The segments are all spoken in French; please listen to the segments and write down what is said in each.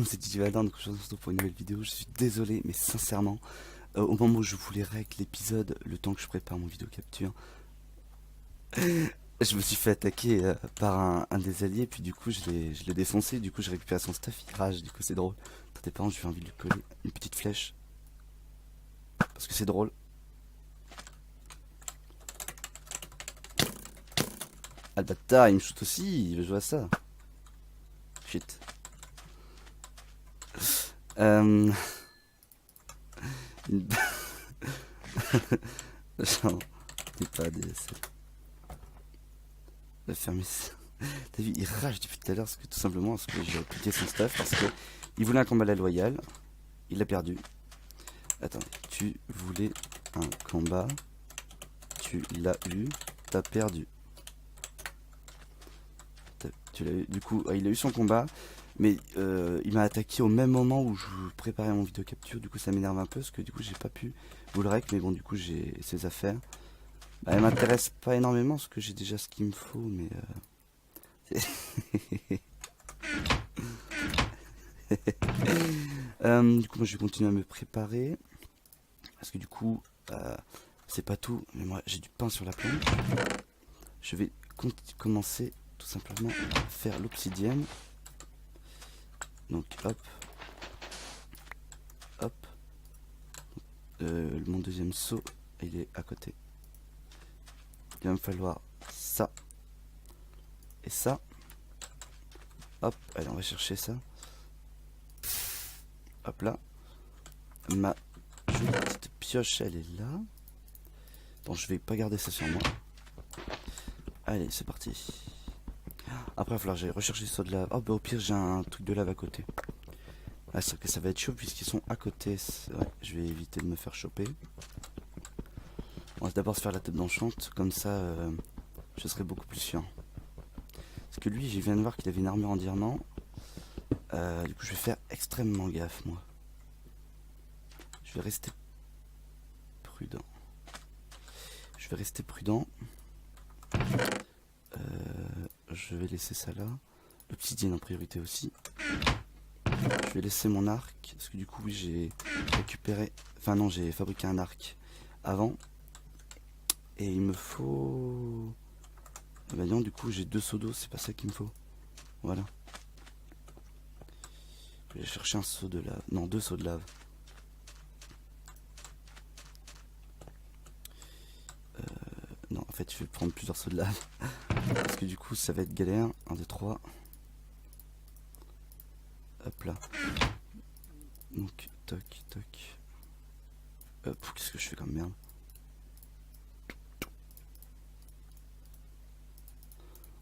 Salut, c'est DJ Valdan, donc aujourd'hui on se retrouve pour une nouvelle vidéo. Je suis désolé, mais sincèrement, au moment où je voulais rec l'épisode, le temps que je prépare mon vidéo capture, je me suis fait attaquer par un des alliés, puis du coup je l'ai défoncé, du coup j'ai récupéré son stuff, il rage, du coup c'est drôle. Attendez, par contre, j'ai envie de lui coller une petite flèche, parce que c'est drôle. Ah le bâtard, il me shoot aussi, il veut jouer à ça. Shit. Euh... une- Genre, t'es pas ADSL. Va fermer ça. T'as vu, il rage depuis tout à l'heure, parce que tout simplement, parce que j'ai appliqué son stuff, parce que il voulait un combat à la loyale, il l'a perdu. Attendez, tu voulais un combat, tu l'as eu, t'as perdu. Tu l'as eu, du coup, il a eu son combat, mais il m'a attaqué au même moment où je préparais mon vidéo capture, du coup ça m'énerve un peu, parce que du coup j'ai pas pu vous le rec, mais bon, du coup j'ai ses affaires. Bah, elle m'intéresse pas énormément, parce que j'ai déjà ce qu'il me faut, mais... du coup, moi je vais continuer à me préparer. Parce que du coup, c'est pas tout. Mais moi j'ai du pain sur la planche. Je vais commencer tout simplement à faire l'obsidienne. Donc hop, hop. Mon deuxième seau, il est à côté. Il va me falloir ça et ça. Hop, allez, on va chercher ça. Hop là. Ma jolie petite pioche, elle est là. Bon, je vais pas garder ça sur moi. Allez, c'est parti. Après, il va falloir que j'aille rechercher ça de lave. Oh, bah au pire, j'ai un truc de lave à côté. Ah, c'est vrai que ça va être chaud puisqu'ils sont à côté. Ouais, je vais éviter de me faire choper. On va d'abord se faire la tête d'enchante. Comme ça, je serai beaucoup plus sûr. Parce que lui, je viens de voir qu'il avait une armure en diamant. Du coup, je vais faire extrêmement gaffe, moi. Je vais rester prudent. Je vais rester prudent. Je vais laisser ça là. L'obsidienne en priorité aussi. Je vais laisser mon arc. Parce que du coup, oui, j'ai récupéré... Enfin non, j'ai fabriqué un arc avant. Et il me faut... Eh ben non, du coup, j'ai 2 seaux d'eau. C'est pas ça qu'il me faut. Voilà. Je vais chercher un seau de lave. Non, 2 seaux de lave. Non, en fait, je vais prendre plusieurs seaux de lave. Parce que du coup, ça va être galère. 1, 2, 3. Hop là. Donc, toc, toc. Hop, qu'est-ce que je fais comme merde?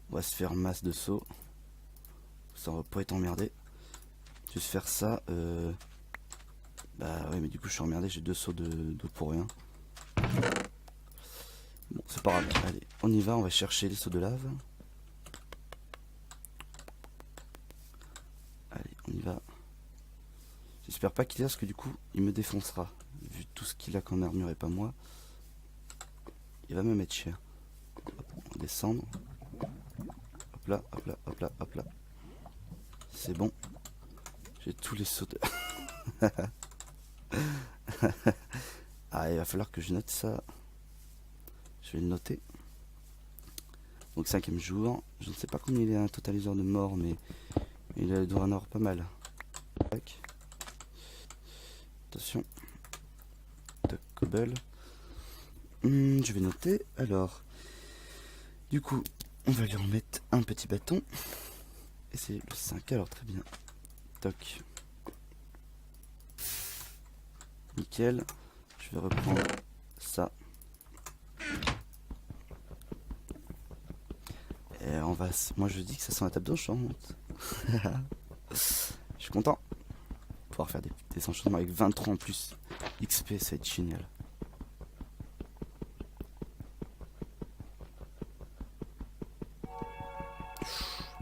On va se faire masse de seaux. Ça, on va pas être emmerdé. Juste faire ça. Bah ouais, mais du coup, je suis emmerdé. J'ai 2 seaux d'eau pour rien. Bon, c'est pas grave. Allez, on y va. On va chercher les seaux de lave. Allez, on y va. J'espère pas qu'il est là, parce que du coup, il me défoncera. Vu tout ce qu'il a comme armure et pas moi. Il va me mettre cher. Hop, on va descendre. Hop là, hop là, hop là, hop là. C'est bon. J'ai tous les sauts de... Ah, il va falloir que je note ça. Je vais le noter. Donc 5e jour. Je ne sais pas combien il est un totaliseur de mort, mais il doit en avoir pas mal. Tac. Attention. Tac, cobble. Je vais noter. Alors, du coup, on va lui remettre un petit bâton. Et c'est le 5. Alors, très bien. Toc. Nickel. Je vais reprendre ça. Et on va... Moi, je dis que ça sent la table d'enchant. Je suis content. Pouvoir faire des enchantements avec 23 en plus. XP, ça va être génial.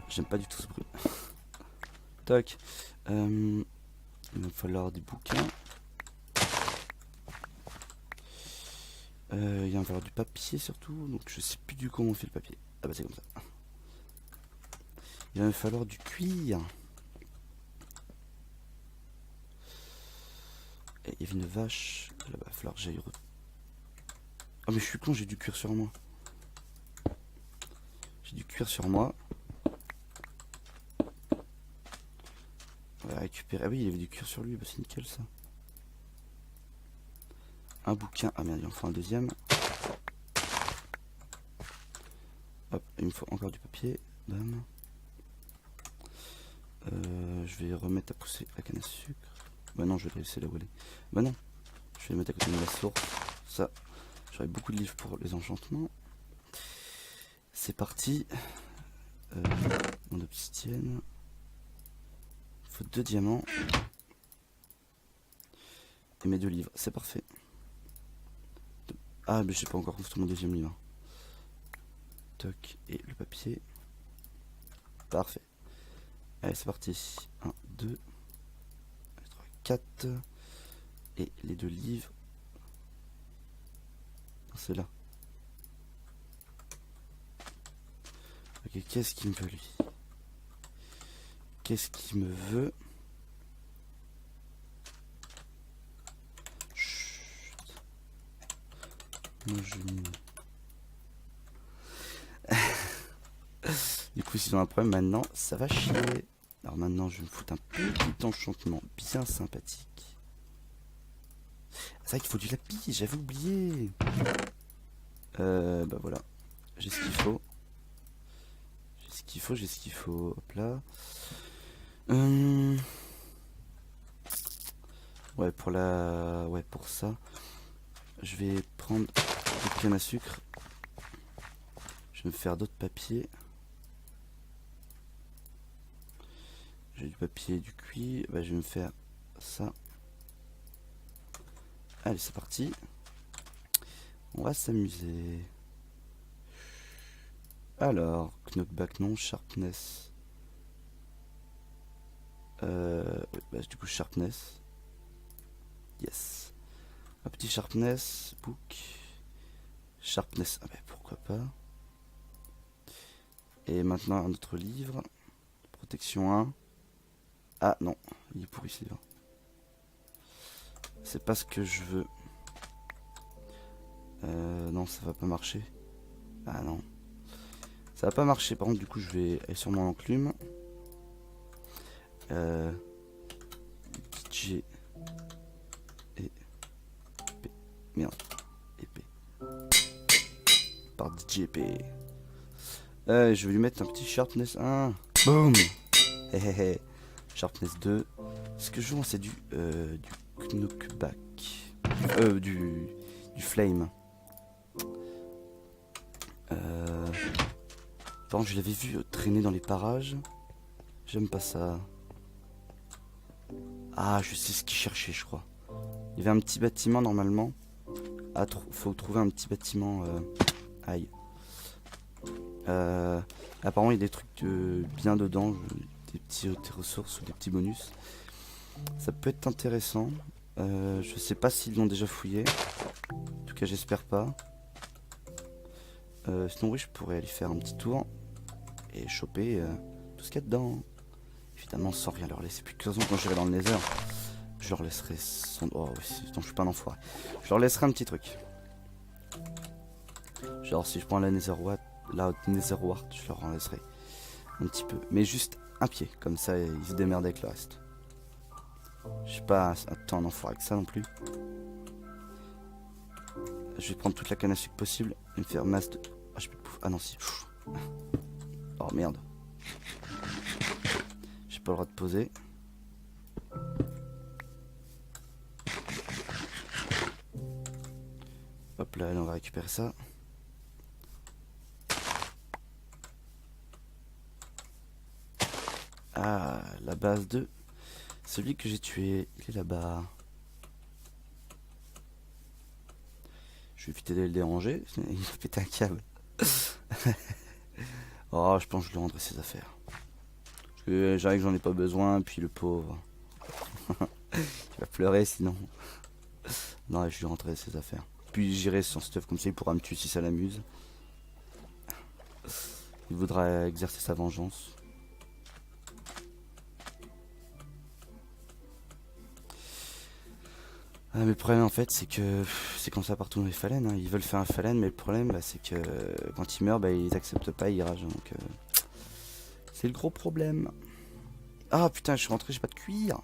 J'aime pas du tout ce bruit. Toc. Il va me falloir des bouquins. Il va me falloir du papier surtout. Donc je sais plus du comment on fait le papier. Ah bah c'est comme ça. Il va me falloir du cuir. Et il y avait une vache. Là-bas, il va falloir que j'aille... Oh mais je suis con, j'ai du cuir sur moi. J'ai du cuir sur moi. On va récupérer... Ah oui, il y avait du cuir sur lui, bah, c'est nickel ça. Un bouquin. Ah merde, il en faut un deuxième. Hop, il me faut encore du papier. Bam. Je vais remettre à pousser la canne à sucre. Bah non, je vais la laisser là où elle est. Bah non, je vais la mettre à côté de la source. Ça, j'aurai beaucoup de livres pour les enchantements. C'est parti. Mon obsidienne. Il faut 2 diamants. Et mes 2 livres, c'est parfait. Ah, mais j'ai pas encore construit mon deuxième livre. Toc, et le papier. Parfait. Allez, c'est parti. 1, 2, 3, 4. Et les 2 livres. C'est là. Ok, qu'est-ce qu'il me veut lui? Qu'est-ce qu'il me veut? Chut. Moi je... Du coup, s'ils ont un problème maintenant, ça va chier. Alors maintenant, je vais me foutre un petit enchantement bien sympathique. C'est vrai qu'il faut du lapis, j'avais oublié. Bah voilà, j'ai ce qu'il faut. J'ai ce qu'il faut. Hop là. Ouais, pour ça, je vais prendre des cannes à sucre. Je vais me faire d'autres papiers. J'ai du papier et du cuir. Bah, je vais me faire ça. Allez, c'est parti. On va s'amuser. Alors, knockback non, sharpness. Ouais, bah, du coup, sharpness. Yes. Un petit sharpness, book. Sharpness, ah bah pourquoi pas. Et maintenant un autre livre. Protection 1. Ah non, il est pourri ce livre. C'est pas ce que je veux. Non, ça va pas marcher. Ah non. Ça va pas marcher. Par contre, du coup, je vais aller sur mon enclume. G et P. Merde. Épée. Par DJP. Je vais lui mettre un petit sharpness 1. Boom. Sharpness 2. Ce que je veux, c'est du knockback. Du flame. Par contre, je l'avais vu traîner dans les parages. J'aime pas ça. Ah, je sais ce qu'il cherchait, je crois. Il y avait un petit bâtiment normalement. Ah, faut trouver un petit bâtiment. Aïe. Apparemment, il y a des trucs bien dedans. Des petites ressources ou des petits bonus. Ça peut être intéressant. Je sais pas s'ils l'ont déjà fouillé. En tout cas, j'espère pas. Sinon, oui, je pourrais aller faire un petit tour et choper tout ce qu'il y a dedans. Évidemment, sans rien leur laisser. Puis de toute façon, quand j'irai dans le Nether, je leur laisserai son... Oh, non, je suis pas un enfoiré. Je leur laisserai un petit truc. Genre, si je prends la Netherwart, je leur en laisserai un petit peu. Mais juste un pied, comme ça, ils se démerdent avec le reste. Je suis pas tant un enfoiré que ça non plus. Je vais prendre toute la canne à sucre possible et me faire masse de... Ah, je peux... Ah non, si. Oh, merde. J'ai pas le droit de poser. Hop là, on va récupérer ça. Ah, la base 2. Celui que j'ai tué, il est là-bas. Je vais éviter de le déranger. Il va péter un câble. Oh, je pense que je lui rendrai ses affaires. Parce que j'arrive que j'en ai pas besoin, puis le pauvre. Il va pleurer sinon. Non, je lui rendrai ses affaires. Puis j'irai son stuff comme ça, il pourra me tuer si ça l'amuse. Il voudra exercer sa vengeance. Ah, mais le problème en fait c'est que c'est comme ça partout dans les phalènes, hein. Ils veulent faire un phalène mais le problème bah, c'est que quand ils meurent bah, ils acceptent pas, ils ragent. Donc c'est le gros problème. Ah putain je suis rentré, j'ai pas de cuir.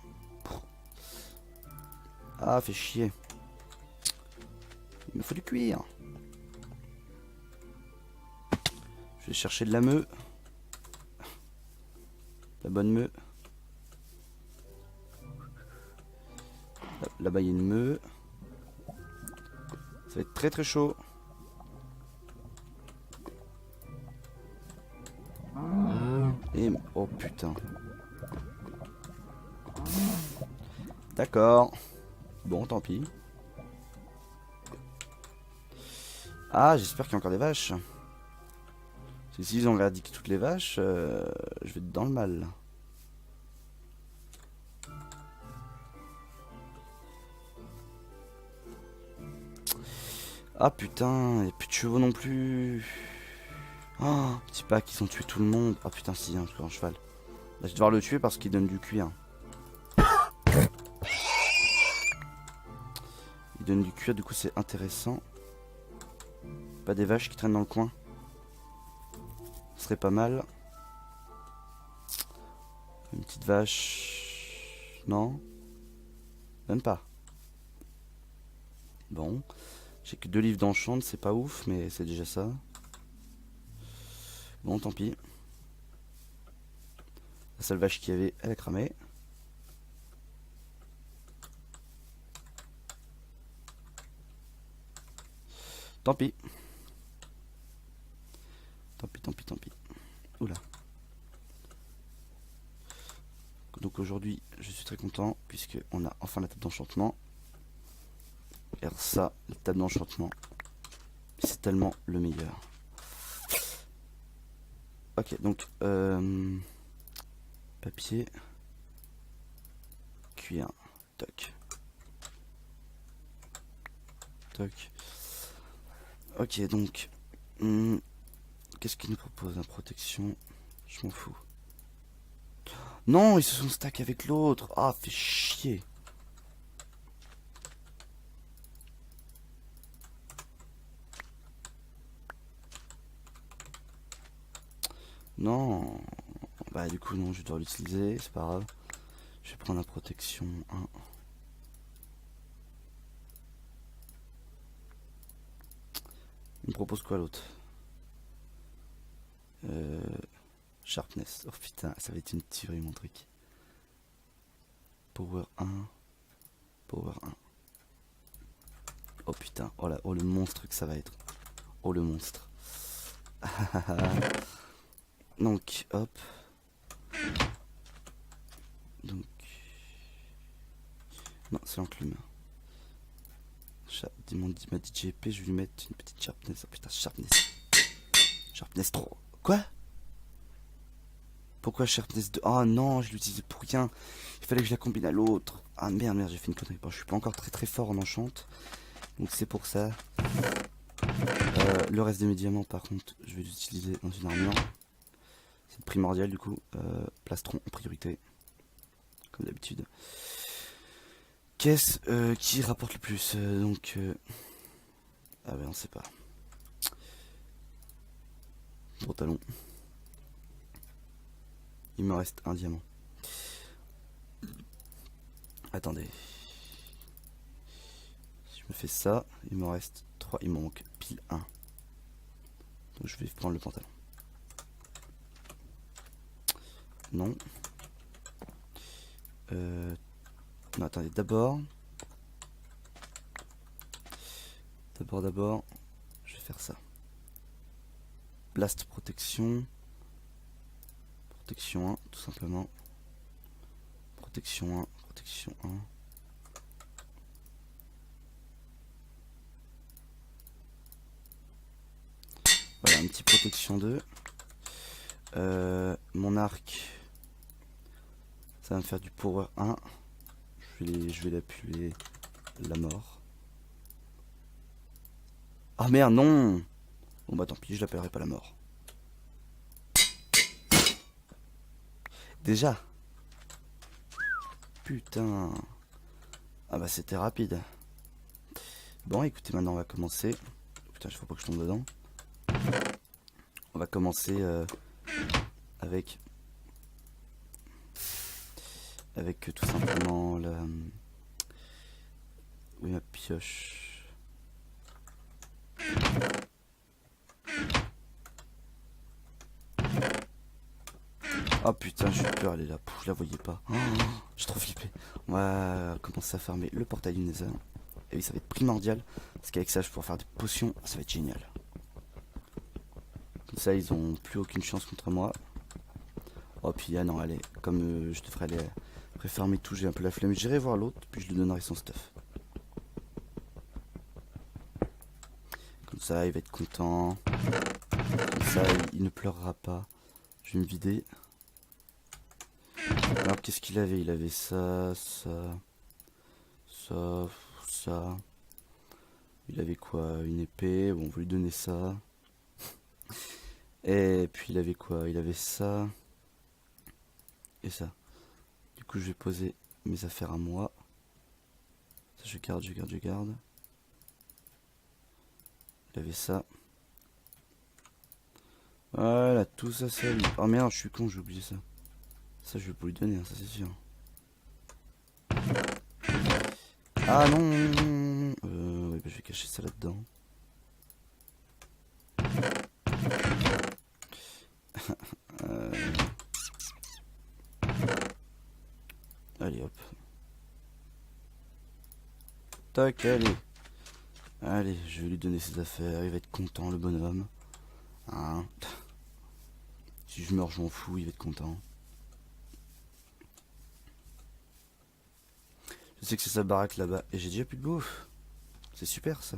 Ah fait chier. Il me faut du cuir. Je vais chercher de la meuh. La bonne meuh. Là-bas il y a une meuh. Ça va être très très chaud. Et oh putain. D'accord. Bon tant pis. Ah j'espère qu'il y a encore des vaches. Parce que s'ils ont éradiqué toutes les vaches, je vais être dans le mal. Ah putain, et plus de chevaux non plus. Oh, petit pack, ils ont tué tout le monde. Ah putain, si, hein, un cheval. Là, je vais devoir le tuer parce qu'il donne du cuir. Il donne du cuir, du coup, c'est intéressant. Pas des vaches qui traînent dans le coin. Ce serait pas mal. Une petite vache. Non. Même pas. Bon. J'ai que 2 livres d'enchant, c'est pas ouf, mais c'est déjà ça. Bon, tant pis. La seule vache qu'il y avait, elle a cramé. Tant pis. Tant pis, tant pis, tant pis. Oula. Donc aujourd'hui, je suis très content puisque on a enfin la table d'enchantement. Et ça, la table d'enchantement, c'est tellement le meilleur. Ok, donc papier, cuir, toc, toc. Ok, donc qu'est-ce qu'il nous propose? La protection, je m'en fous. Non, ils se sont stack avec l'autre. Ah, fait chier. Non. Bah du coup non, je dois l'utiliser, c'est pas grave. Je vais prendre la protection 1. Il me propose quoi l'autre? Sharpness. Oh putain, ça va être une tuerie mon truc. Power 1. Power 1. Oh putain, oh là, oh le monstre que ça va être. Oh le monstre. Donc, hop. Donc. Non, c'est l'enclume. Ma DJP, je vais lui mettre une petite sharpness. Oh putain, sharpness. Sharpness 3. Quoi? Pourquoi sharpness 2? Oh non, je l'utilisais pour rien. Il fallait que je la combine à l'autre. Ah merde, j'ai fait une connerie. Bon, je suis pas encore très fort en enchante. Donc c'est pour ça. Le reste de mes diamants, par contre, je vais l'utiliser dans une armure. C'est primordial du coup. Plastron en priorité. Comme d'habitude. Qu'est-ce qui rapporte le plus? Ah ouais, on sait pas. Pantalon. Il me reste un diamant. Attendez. Si je me fais ça, il me reste 3. Il me manque pile 1. Donc je vais prendre le pantalon. Non. Non, attendez, d'abord, je vais faire ça. Blast protection. Protection 1, tout simplement. Protection 1, protection 1. Voilà, un petit protection 2. Mon arc, ça va me faire du power 1. Je vais l'appuyer la mort. Ah merde, non! Bon bah tant pis, je l'appellerai pas la mort. Déjà. Putain. Ah bah c'était rapide. Bon, écoutez, maintenant on va commencer. Putain, il faut pas que je tombe dedans. On va commencer avec tout simplement la... Oui, ma pioche. Oh putain, j'ai eu peur, elle est là. Pouf, je la voyais pas. Oh, j'ai trop flippé. On va commencer à farmer le portail du Nether. Et oui, ça va être primordial. Parce qu'avec ça, je vais pouvoir faire des potions. Ça va être génial. Comme ça, ils ont plus aucune chance contre moi. Oh, puis ah non, allez. Comme je devrais aller farmer tout, j'ai un peu la flemme. J'irai voir l'autre, puis je lui donnerai son stuff. Comme ça, il va être content. Comme ça, il ne pleurera pas. Je vais me vider. Alors, qu'est-ce qu'il avait? Il avait ça, ça, ça, ça. Il avait quoi? Une épée. Bon, on va lui donner ça. Et puis, il avait quoi? Il avait ça. Et ça. Du coup, je vais poser mes affaires à moi. Ça, je garde, je garde, je garde. Il avait ça. Voilà, tout ça, c'est à lui. Oh merde, je suis con, j'ai oublié ça. Ça, je vais pas lui donner, hein, ça c'est sûr. Ah non, ouais, bah, je vais cacher ça là-dedans. Allez, hop. Tac, allez. Allez, je vais lui donner ses affaires, il va être content, le bonhomme. Hein. Si je meurs, je m'en fous, il va être content. Je sais que c'est sa baraque là-bas. Et j'ai déjà plus de bouffe. C'est super ça.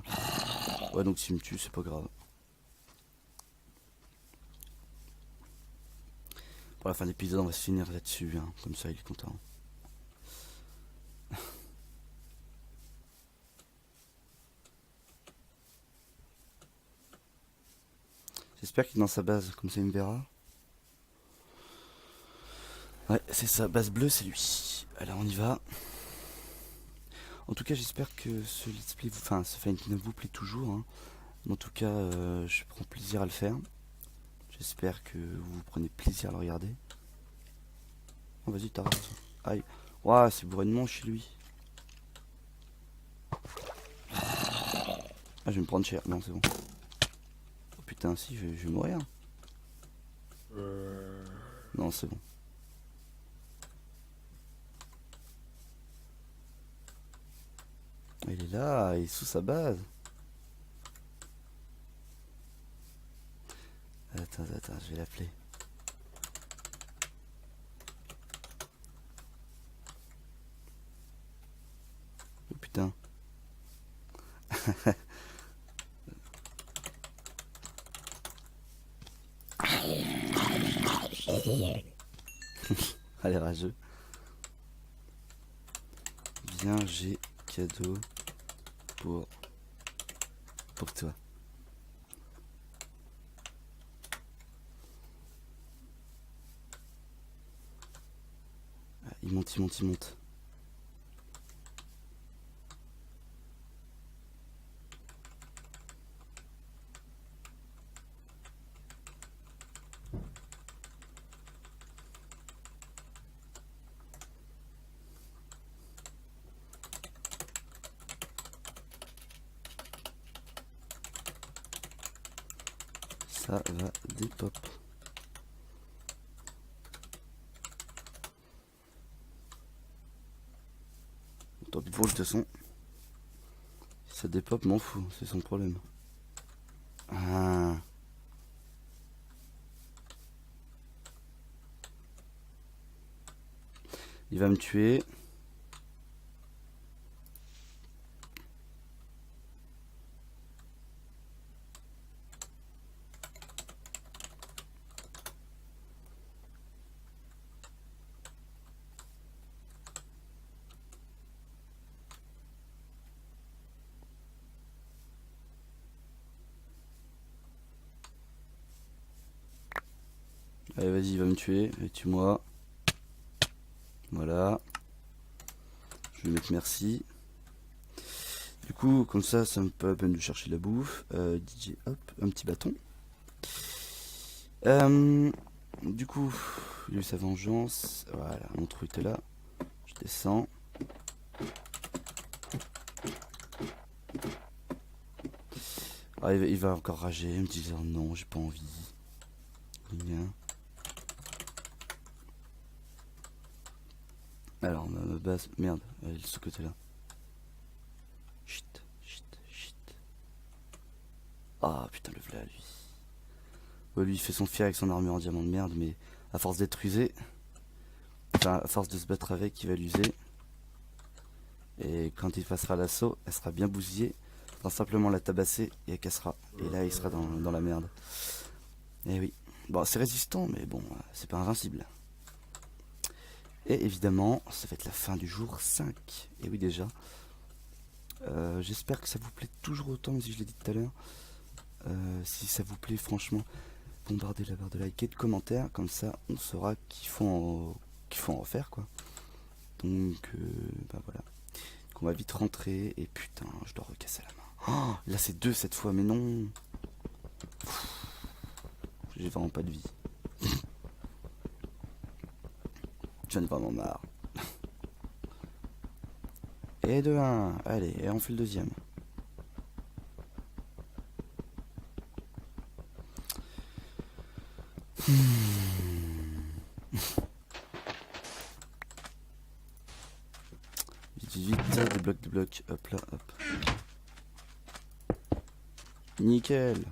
Ouais, donc s'il me tue, c'est pas grave. Pour la fin de l'épisode, on va se finir là-dessus. Hein. Comme ça, il est content. J'espère qu'il est dans sa base. Comme ça, il me verra. Ouais, c'est ça. Base bleue, c'est lui. Alors, on y va. En tout cas, j'espère que ce let's play, enfin, ce Find vous plaît toujours. Hein. En tout cas, je prends plaisir à le faire. J'espère que vous prenez plaisir à le regarder. Oh, vas-y, t'as raison. Aïe. Ouah, c'est bourré de monde chez lui. Ah, je vais me prendre cher. Non, c'est bon. Oh putain, si, je vais mourir. Non, c'est bon. Il est là, il est sous sa base. Attends, je vais l'appeler. Oh putain. Allez, rageux. Bien, j'ai cadeau pour toi. Ah, il monte, il monte, il monte. Ça va des pop. Tant pis pour le de toute façon. Si ça dépop, m'en fout, c'est son problème. Ah. Il va me tuer. Allez, vas-y, il va me tuer. Allez, tue-moi. Voilà. Je vais mettre merci. Du coup, comme ça me peut la peine de chercher de la bouffe. DJ, hop, un petit bâton. Du coup, il a eu sa vengeance. Voilà, mon trou était là. Je descends. Ah, il va encore rager, me disant non, j'ai pas envie. Bien. Alors, ma base. Merde, elle est de ce côté-là. Chut, chut, chut. Ah putain, le voilà lui. Ouais, lui il fait son fier avec son armure en diamant de merde, mais à force d'être usé, enfin à force de se battre avec, il va l'user. Et quand il passera l'assaut, elle sera bien bousillée. Il faudra simplement la tabasser et elle cassera. Et là il sera dans la merde. Et oui. Bon, c'est résistant, mais bon, c'est pas invincible. Et évidemment, ça va être la fin du jour 5. Et oui déjà. J'espère que ça vous plaît toujours autant, mais si je l'ai dit tout à l'heure. Si ça vous plaît, franchement, bombardez la barre de like et de commentaires, comme ça on saura qu'il faut en refaire quoi. Donc bah voilà. Donc on va vite rentrer et putain, je dois recasser la main. Oh, là c'est 2 cette fois, mais non. J'ai vraiment pas de vie. J'en ai vraiment marre. Et de 1, allez, et on fait le deuxième. Vite, vite, des blocs, hop là, hop. Nickel.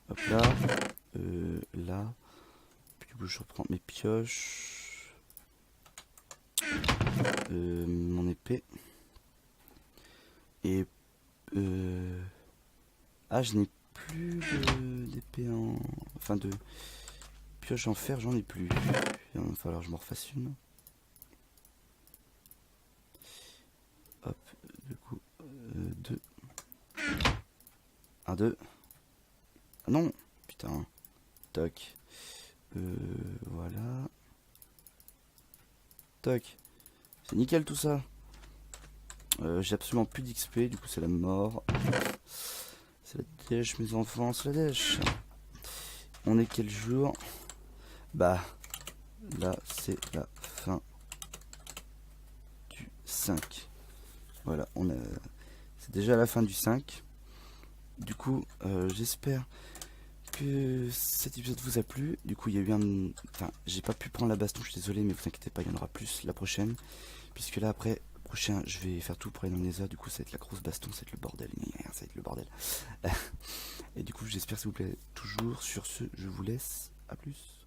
Hop là, là. Puis du coup je reprends mes pioches. Mon épée. Et ah, je n'ai plus d'épée en... Enfin de pioche en fer, j'en ai plus. Il va falloir que je m'en refasse une. Hop, du coup, 2. 1, 2. Ah non, putain. Toc. Voilà. Toc. C'est nickel tout ça. J'ai absolument plus d'XP, du coup c'est la mort. C'est la dèche mes enfants, c'est la dèche. On est quel jour? Bah, là c'est la fin du 5. Voilà, c'est déjà la fin du 5. Du coup, j'espère que cet épisode vous a plu. Du coup, il y a eu un... Enfin, j'ai pas pu prendre la baston, je suis désolé, mais vous inquiétez pas, il y en aura plus la prochaine. Puisque là, après, prochain, je vais faire tout pour aller dans les Neza. Du coup, ça va être la grosse baston, ça va être le bordel. Ça va être le bordel. Et du coup, j'espère que ça vous plaît toujours. Sur ce, je vous laisse. À plus.